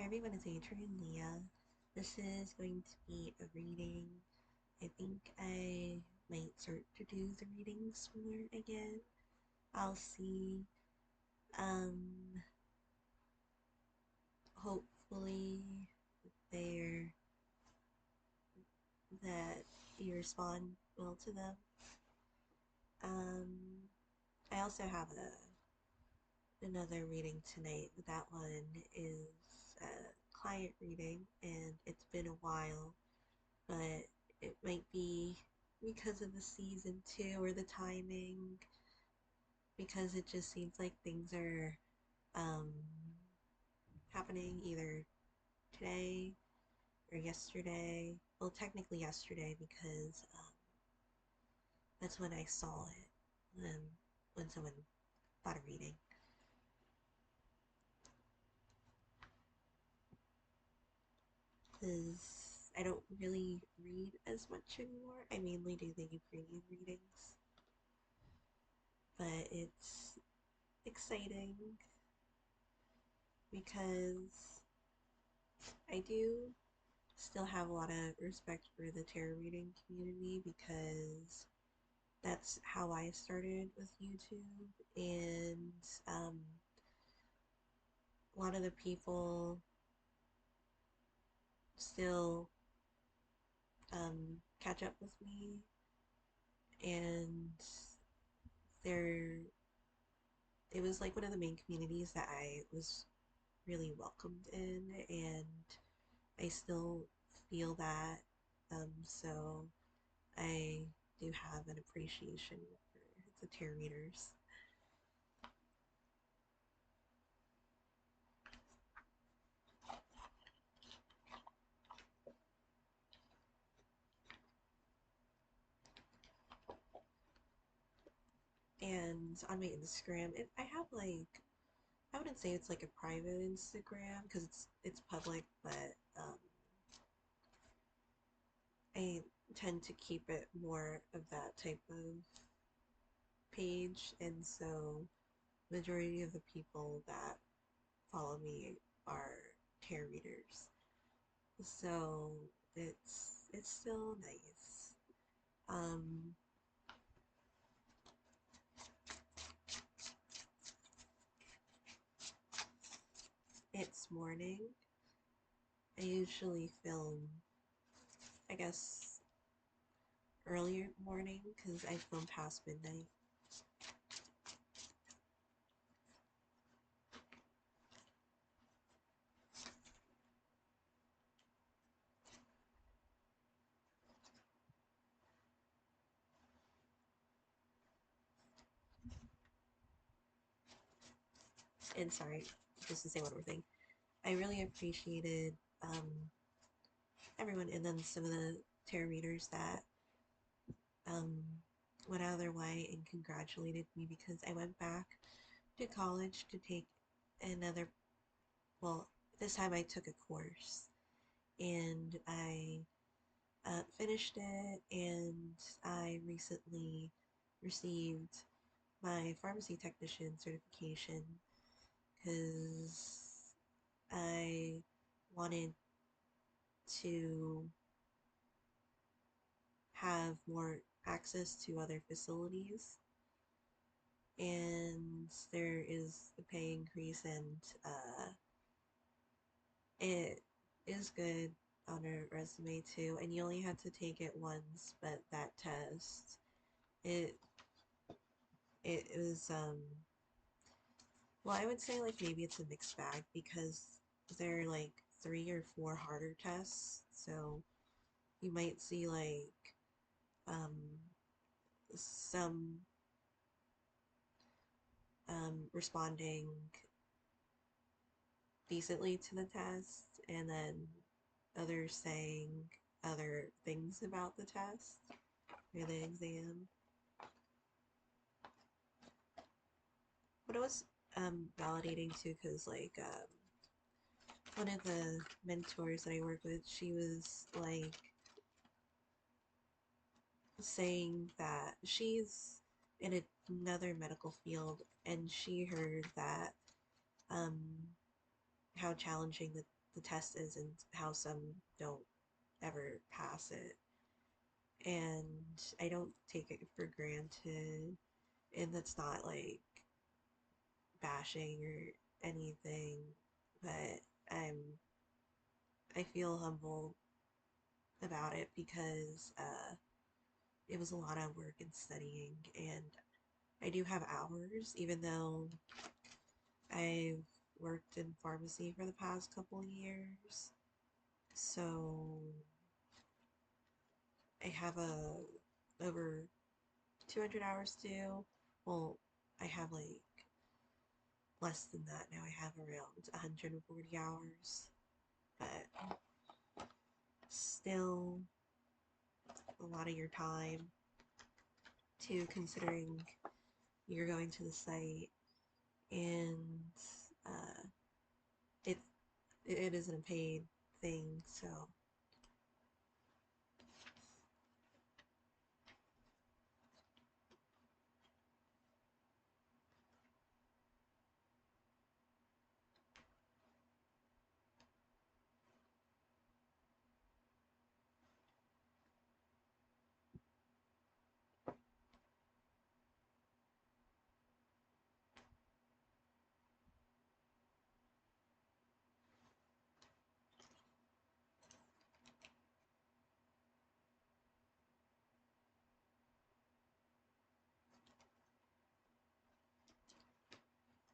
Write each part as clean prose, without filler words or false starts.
everyone, it's Adrian Leah. This is going to be a reading. I think I might start to do the readings more again. I'll see. Um, Hopefully they're that you respond well to them. Um, I also have another reading tonight. That one is a client reading, and it's been a while, but it might be because of the season too, or the timing, because it just seems like things are um, happening either today or yesterday. Well, technically yesterday because that's when I saw it, when someone bought a reading. Because I don't really read as much anymore. I mainly do the Ukrainian readings, but it's exciting because I do still have a lot of respect for the tarot reading community because that's how I started with YouTube, and a lot of the people still catch up with me, and they're it was like one of the main communities that I was really welcomed in, and I still feel that. So I do have an appreciation for the tarot readers. And on my Instagram, I have like, I wouldn't say it's like a private Instagram because it's public, but I tend to keep it more of that type of page, and so majority of the people that follow me are tarot readers. So it's still nice. Um, it's morning. I usually film, I guess, earlier morning because I film past midnight. And sorry, just to say one more thing, I really appreciated everyone, and then some of the tarot readers that um, went out of their way and congratulated me because I went back to college to take another, well, this time I took a course, and I finished it, and I recently received my pharmacy technician certification because I wanted to have more access to other facilities, and there is a pay increase, and it is good on a resume too, and you only have to take it once, but that test, it it was well, I would say like maybe it's a mixed bag because there are like 3 or 4 harder tests, so you might see like um some responding decently to the test, and then others saying other things about the test or the exam. But it was validating too because like one of the mentors that I work with, she was like saying that she's in another medical field, and she heard that um, how challenging the the test is and how some don't ever pass it. And I don't take it for granted. And that's not like bashing or anything, but I'm I feel humble about it because it was a lot of work and studying, and I do have hours, even though I've worked in pharmacy for the past couple years. So I have a over 200 hours due. Well, I have like less than that now. I have around 140 hours, but still a lot of your time too, considering you're going to the site and uh, it it isn't a paid thing, so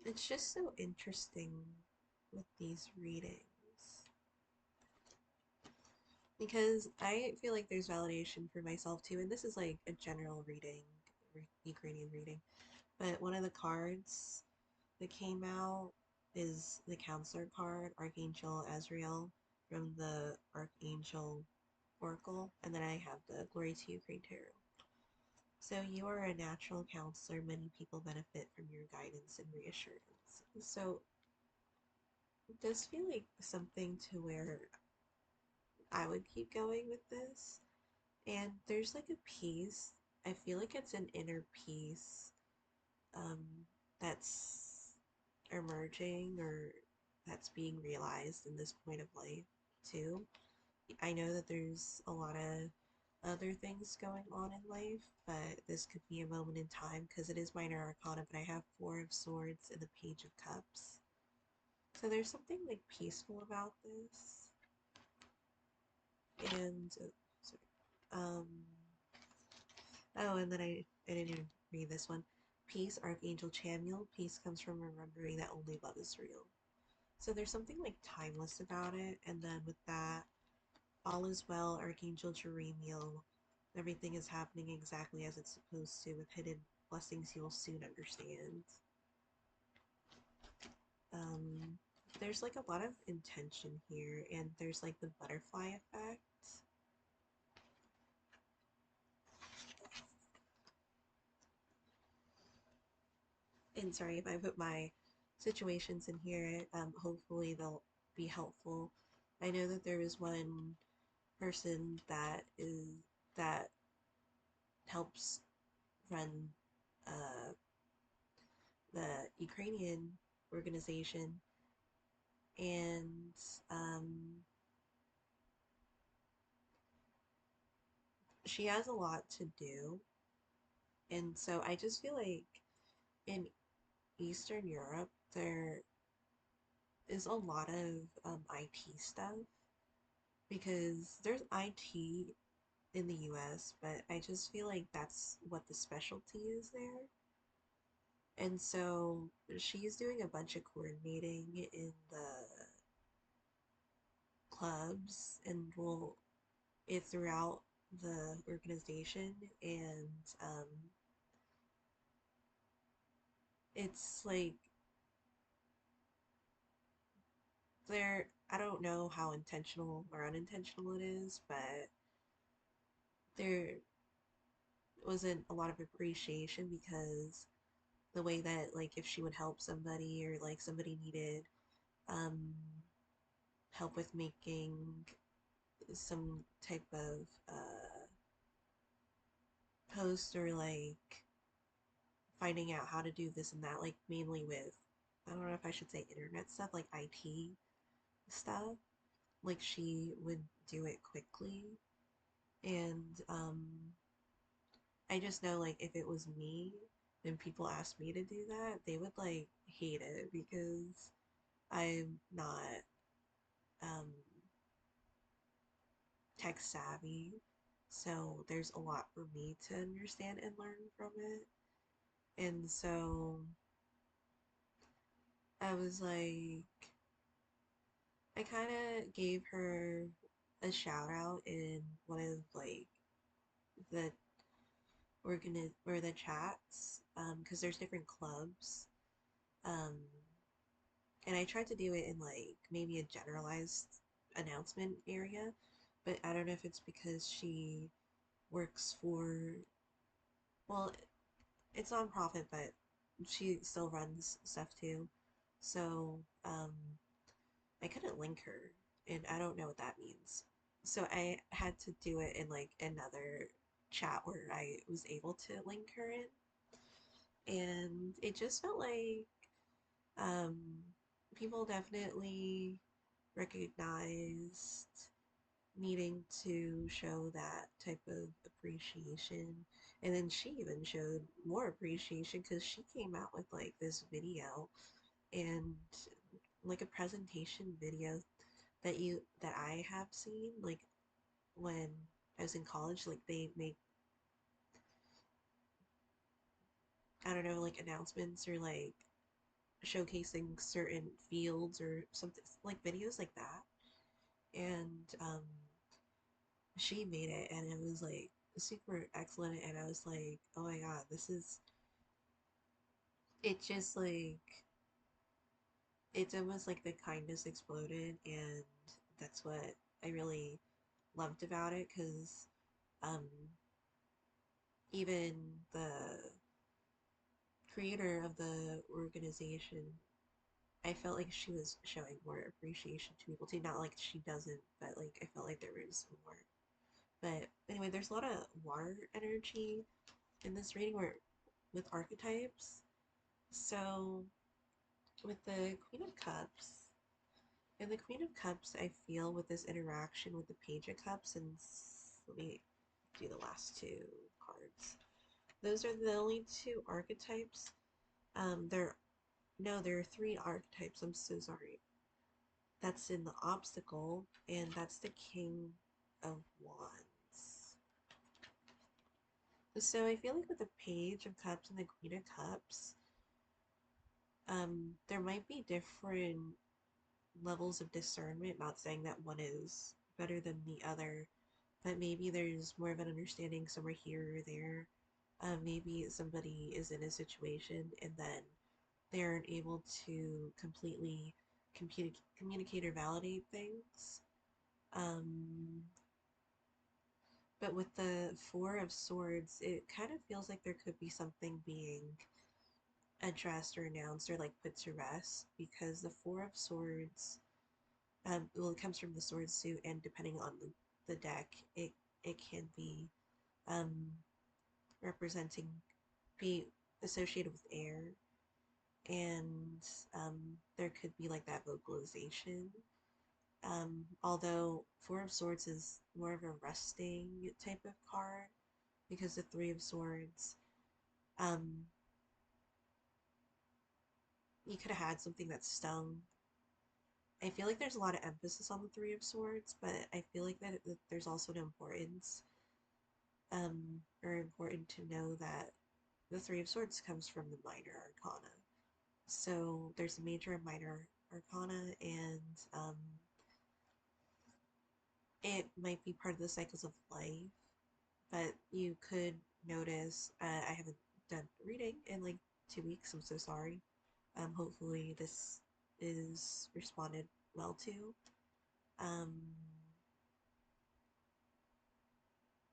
it's just so interesting with these readings because I feel like there's validation for myself too, and this is like a general reading, Ukrainian reading, but one of the cards that came out is the counselor card, Archangel Azrael from the Archangel Oracle, and then I have the Glory to Ukraine Tarot. So you are a natural counselor. Many people benefit from your guidance and reassurance. So it does feel like something to where I would keep going with this. And there's like a piece. I feel like it's an inner peace um, that's emerging or that's being realized in this point of life too. I know that there's a lot of other things going on in life, but this could be a moment in time because it is minor arcana, but I have Four of Swords and the Page of Cups. So there's something like peaceful about this. And sorry. Um oh, and then I didn't even read this one. Peace, Archangel Chamuel. Peace comes from remembering that only love is real. So there's something like timeless about it. And then with that, all is well, Archangel Jeremiel. Everything is happening exactly as it's supposed to, with hidden blessings you'll soon understand. Um, there's like a lot of intention here, and there's like the butterfly effect. And sorry if I put my situations in here, hopefully they'll be helpful. I know that there is one person that helps run uh, the Ukrainian organization, and um, she has a lot to do. And so I just feel like in Eastern Europe, there is a lot of IT stuff because there's IT in the US, but I just feel like that's what the specialty is there. And so she's doing a bunch of coordinating in the clubs and will it throughout the organization, and it's like there I don't know how intentional or unintentional it is, but there wasn't a lot of appreciation because the way that like if she would help somebody or like somebody needed um help with making some type of post or like finding out how to do this and that, like mainly with I don't know if I should say internet stuff, like IT stuff. like she would do it quickly, and I just know like if it was me and people asked me to do that, they would like hate it because I'm not um tech savvy. So there's a lot for me to understand and learn from it. And so I was like, I kind of gave her a shout out in one of like the or the chats, because there's different clubs, um, and I tried to do it in like maybe a generalized announcement area, but I don't know if it's because she works for, well, it's nonprofit, but she still runs stuff too. So I couldn't link her, and I don't know what that means. So I had to do it in like another chat where I was able to link her in, and it just felt like um, people definitely recognized needing to show that type of appreciation. And then she even showed more appreciation because she came out with like this video and like a presentation video that I have seen like when I was in college. Like they make, I don't know, like announcements or like showcasing certain fields or something, like videos like that. And she made it and it was like super excellent, and I was like, oh my god, this is, it just like, it's almost like the kindness exploded, and that's what I really loved about it because um even the creator of the organization, I felt like she was showing more appreciation to people too. Not like she doesn't, but like I felt like there was more. But anyway, there's a lot of water energy in this reading where with archetypes. So with the Queen of Cups, and the Queen of Cups, I feel with this interaction with the Page of Cups, and let me do the last two cards. Those are the only two archetypes. There, no, there are three archetypes. I'm so sorry. That's in the obstacle, and that's the King of Wands. So I feel like with the Page of Cups and the Queen of Cups, there might be different levels of discernment. Not saying that one is better than the other, but maybe there's more of an understanding somewhere here or there. Maybe somebody is in a situation and then they aren't able to completely communicate or validate things. Um, but with the Four of Swords, it kind of feels like there could be something being addressed or announced or like put to rest, because the Four of Swords, well, it comes from the sword suit, and depending on the deck, it can be um, representing, be associated with air, and there could be like that vocalization. Although Four of Swords is more of a resting type of card, because the Three of Swords, um, you could have had something that stung. I feel like there's a lot of emphasis on the Three of Swords, but I feel like that there's also an importance, or important to know that the Three of Swords comes from the minor arcana. So there's a major and minor arcana, and it might be part of the cycles of life, but you could notice, I haven't done reading in like 2 weeks, I'm so sorry. Hopefully this is responded well to. Um,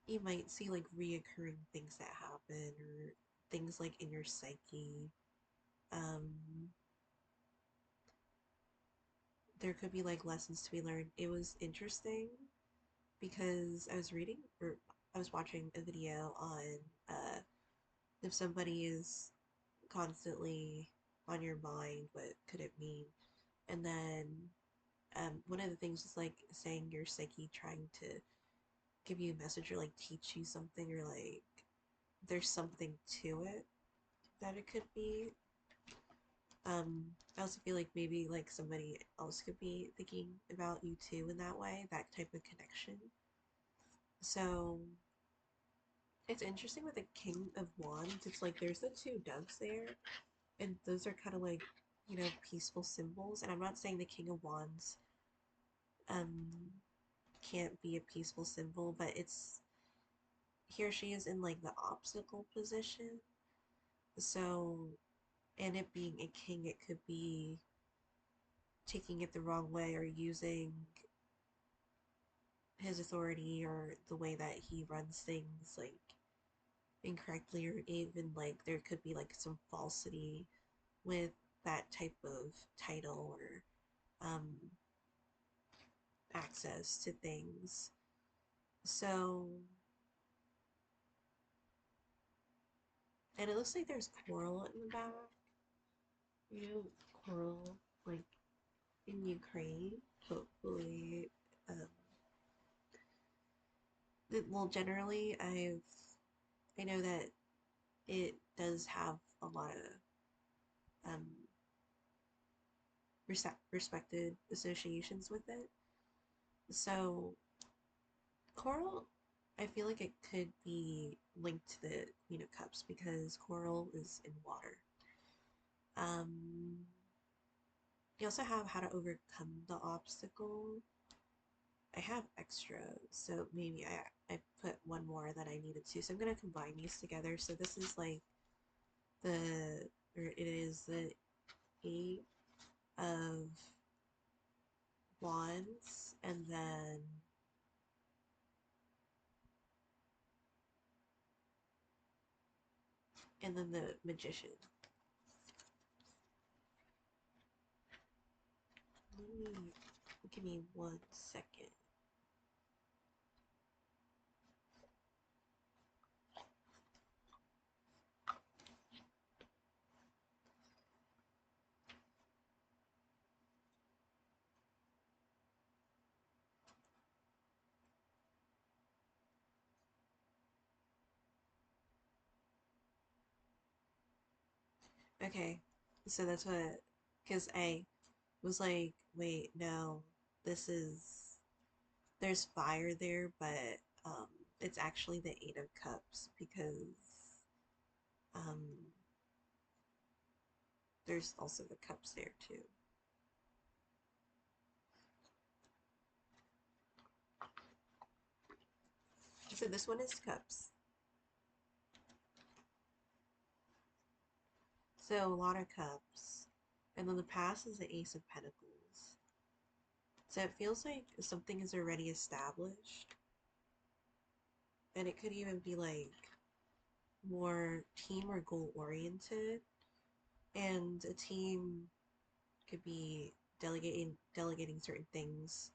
you might see like reoccurring things that happen, or things like in your psyche. Um, there could be like lessons to be learned. It was interesting because I was reading, or I was watching a video on if somebody is constantly on your mind, what could it mean? And then one of the things is like saying your psyche trying to give you a message or like teach you something or like there's something to it that it could be. I also feel like maybe like somebody else could be thinking about you too in that way, that type of connection. So it's interesting with the King of Wands. It's like there's the two doves there, and those are kind of like, peaceful symbols. And I'm not saying the King of Wands um can't be a peaceful symbol, but it's he or she is in like the obstacle position. So, and it being a king, it could be taking it the wrong way or using his authority or the way that he runs things like incorrectly, or even like there could be like some falsity with that type of title or access to things. So, and it looks like there's coral in the back, coral like in Ukraine, hopefully. Um, well, generally, I know that it does have a lot of respected associations with it. So coral, I feel like it could be linked to the Queen of Cups because coral is in water. Um, you also have how to overcome the obstacle. I have extra, so maybe I put one more that I needed to. So I'm gonna combine these together. So this is like the, or it is the Eight of Wands, and then the Magician. Give me 1 second. Okay, so that's what, because I was like, wait, no, this is, there's fire there, but it's actually the Eight of Cups because um, there's also the cups there too. So this one is cups. So a lot of cups. And then the past is the Ace of Pentacles. So it feels like something is already established. And it could even be like more team or goal oriented. And a team could be delegating certain things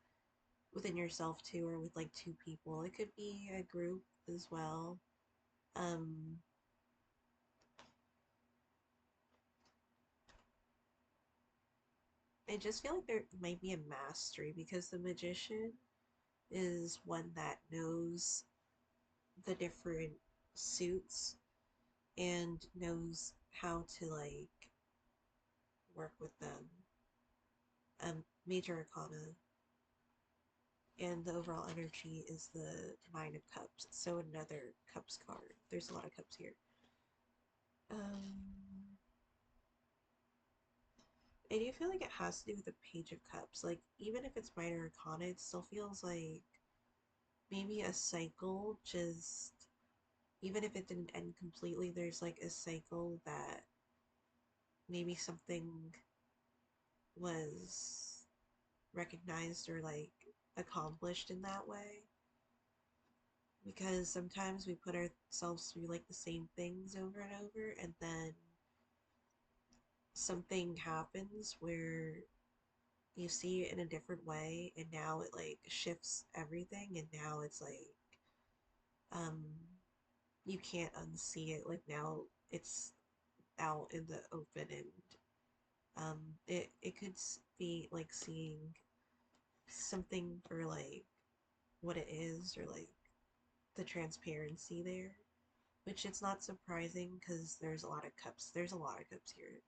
within yourself too, or with like two people. It could be a group as well. Um, I just feel like there might be a mastery because the magician is one that knows the different suits and knows how to like work with them. Major Arcana, and the overall energy is the Nine of Cups. So another Cups card. There's a lot of cups here. I do feel like it has to do with the Page of Cups. Like, even if it's Minor Arcana, it still feels like maybe a cycle, just even if it didn't end completely, there's like a cycle that maybe something was recognized or like accomplished in that way. Because sometimes we put ourselves through like the same things over and over, and then something happens where you see it in a different way, and now it like shifts everything, and now it's like um you can't unsee it. Like now it's out in the open, and it could be like seeing something for like what it is or like the transparency there, which it's not surprising because there's a lot of cups. There's a lot of cups here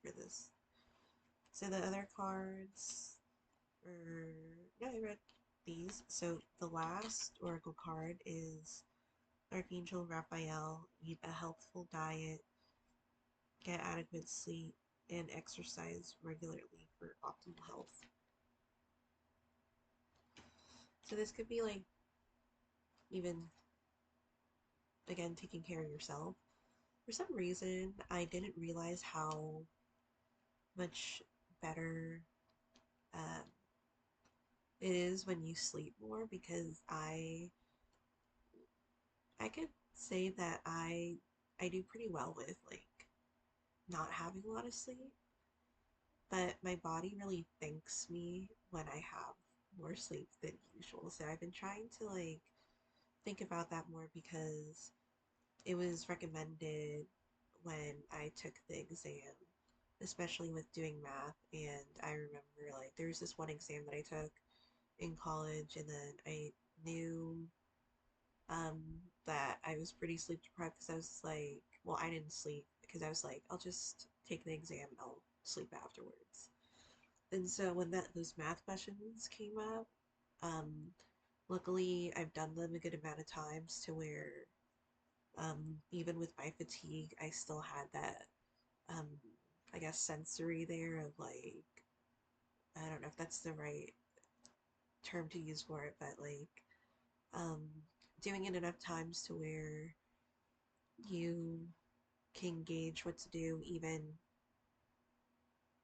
for this. So the other cards are, no, I read these. So the last Oracle card is Archangel Raphael. Eat a healthful diet, get adequate sleep, and exercise regularly for optimal health. So this could be like even again taking care of yourself. For some reason, I didn't realize how much better um, it is when you sleep more because I could say that I do pretty well with like not having a lot of sleep, but my body really thanks me when I have more sleep than usual. So I've been trying to like think about that more because it was recommended when I took the exam, especially with doing math. And I remember like there was this one exam that I took in college, and then I knew um, that I was pretty sleep deprived because I was like, well, I didn't sleep because I was like, I'll just take the exam and I'll sleep afterwards. And so when those math questions came up, um, luckily I've done them a good amount of times to where even with my fatigue, I still had that um, I guess sensory there of like I don't know if that's the right term to use for it, but like um, doing it enough times to where you can gauge what to do even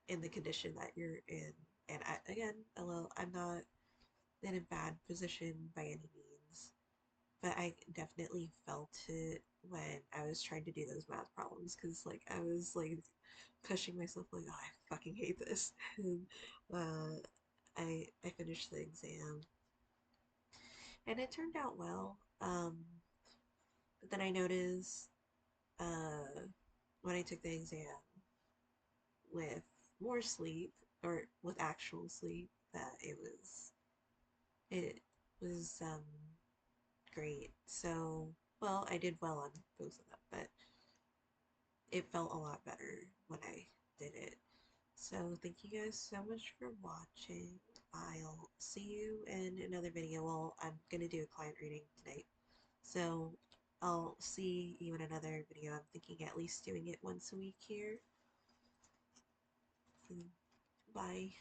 in the condition that you're in. And again, hello, I'm not in a bad position by any means, but I definitely felt it when I was trying to do those math problems because like I was like pushing myself like, oh, I fucking hate this. And I finished the exam and it turned out well. But then I noticed when I took the exam with more sleep or with actual sleep that it was great. So well, I did well on both of them, but it felt a lot better when I did it. So thank you guys so much for watching. I'll see you in another video. Well, I'm gonna do a client reading tonight. So I'll see you in another video. I'm thinking at least doing it once a week here. Bye.